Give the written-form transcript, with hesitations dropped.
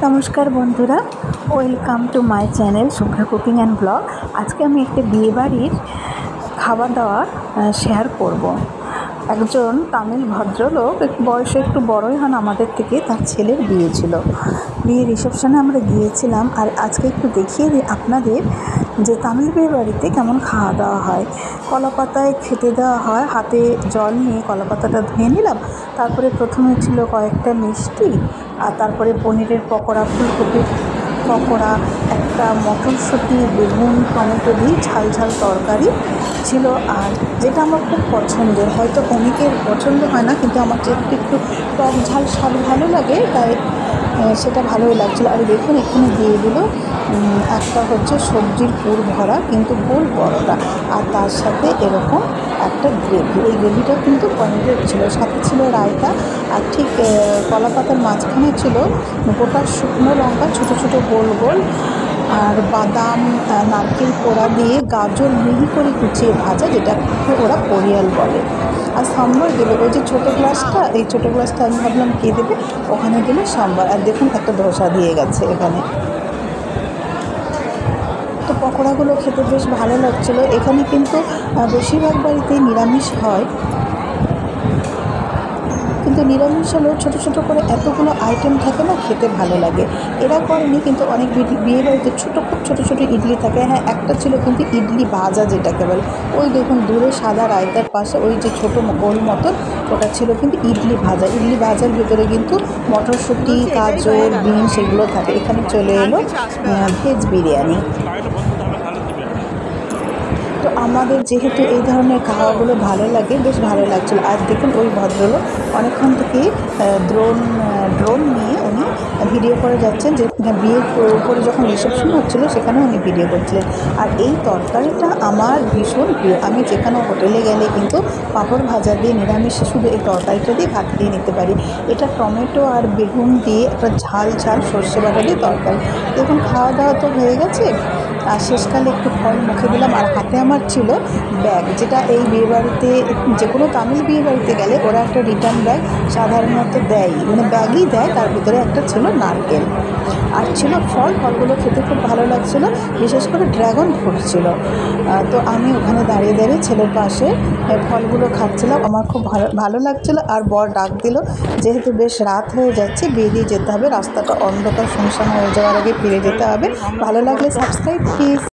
নমস্কার বন্ধুরা, welcome to my channel Shubhra cooking and blog. আজকে আমি একটা বিয়েবাড়ির খাওয়া দাওয়া শেয়ার করব। একজন তামিল ভদ্রলোক, বয়সে একটু বড়ই হন আমাদের থেকে, তার ছেলের বিয়ে ছিল। বিয়ের রিসেপশনে আমরা গিয়েছিলাম। আর আজকে একটু দেখিয়ে দিই আপনাদের যে তামিল বিয়ে বাড়িতে কেমন খাওয়া দাওয়া হয়। কলাপাতায় খেতে দেওয়া হয়, হাতে জল নিয়ে কলাপাতাটা ধুয়ে নিলাম। তারপরে প্রথমে ছিল কয়েকটা মিষ্টি, আর তারপরে পনিরের পকোড়া, ফুলকপির পকোড়া, একটা মটরশুঁটি, বেগুন, টমেটো দিয়ে ঝাল ঝাল তরকারি ছিল। আর যেটা আমার খুব পছন্দের, হয়তো অনেকের পছন্দ হয় না, কিন্তু আমার যেহেতু একটু টক ঝাল স্বাদ ভালো লাগে, তাই সেটা ভালোই লাগছিলো। আর দেখুন এখানে দিয়ে দিল একটা হচ্ছে সবজির পুর ভরা কিন্তু গোল পরোটা, আর তার সাথে এরকম একটা গ্রেভি। এই গ্রেভিটা কিন্তু পনিরের ছিল, সাথে ছিল রায়তা, আর ঠিক কলাপাতার মাঝখানে ছিল গোটা শুকনো লঙ্কা ছোটো ছোটো গোল গোল, আর বাদাম, নারকেল কোড়া দিয়ে গাজর মিহি করে কুচিয়ে ভাজা, যেটাকে ওরা কোরিয়াল বলে। আর সাম্বার দিল, ওই যে ছোটো গ্লাসটা, এই ছোটো গ্লাসটা আমি ভাবলাম কে দেবে, ওখানে দিল সাম্বার। আর দেখুন একটা ধোসা দিয়ে গেছে এখানে। তো পকোড়াগুলো খেতে বেশ ভালো লাগছিলো। এখানে কিন্তু বেশিরভাগ বাড়িতেই নিরামিষ হয়, কিন্তু নিরামিষ হলেও ছোটো ছোটো করে এতগুলো আইটেম থাকে না, খেতে ভালো লাগে। এরা করেনি, কিন্তু অনেক বিয়ে বাড়িতে খুব ছোটো ছোটো ইডলি থাকে। হ্যাঁ, একটা ছিল কিন্তু ইডলি ভাজা, যেটাকে বলে। ওই দেখুন দূরে সাদা রায়তার পাশে ওই যে ছোটো গোল মতন, ওটা ছিল কিন্তু ইডলি ভাজা। ইডলি ভাজার ভিতরে কিন্তু মটরশুঁটি, গাজর, বিনস এগুলো থাকে। এখানে চলে এলো ভেজ বিরিয়ানি। তো আমাদের যেহেতু এই ধরনের খাওয়াগুলো ভালো লাগে, বেশ ভালো লাগছিলো। আর দেখুন ওই ভদ্রলোক অনেকক্ষণ থেকে ড্রোন নিয়ে উনি ভিডিও করে যাচ্ছেন, যে বিয়ের উপরে যখন রিসেপশন হচ্ছিলো সেখানে উনি ভিডিও করছিলেন। আর এই তরকারিটা আমার ভীষণ প্রিয়। আমি যেখানে হোটেলে গেলে কিন্তু পাঁপড় ভাজা দিয়ে, নিরামিষে শুধু এই তরকারিটা দিয়ে ভাত খেয়ে নিতে পারি। এটা টমেটো আর বেগুন দিয়ে একটা ঝাল ঝাল সর্ষে বাটা দিয়ে তরকারি। দেখুন খাওয়া দাওয়া তো হয়ে গেছে, আর শেষকালে একটু ফল মুখে দিলাম। আর হাতে আমার ছিল ব্যাগ, যেটা এই বিয়েবাড়িতে, যে কোনো তামিল বিয়েবাড়িতে গেলে ওরা একটা রিটার্ন ব্যাগ সাধারণত দেয়, মানে ব্যাগই দেয়, তার ভিতরে একটা ছিল নারকেল, আর ছিল ফলগুলো খেতে খুব ভালো লাগছিলো, বিশেষ করে ড্রাগন ফ্রুট ছিল। তো আমি ওখানে দাঁড়িয়ে দাঁড়িয়ে ছেলের পাশে ফলগুলো খাচ্ছিলাম, আমার খুব ভালো লাগছিলো। আর বর ডাক দিল, যেহেতু বেশ রাত হয়ে যাচ্ছে, বেরিয়ে যেতে হবে, রাস্তাটা অন্ধকার শুনশান হয়ে যাওয়ার আগে ফিরে যেতে হবে। ভালো লাগলে সাবস্ক্রাইব প্লিজ।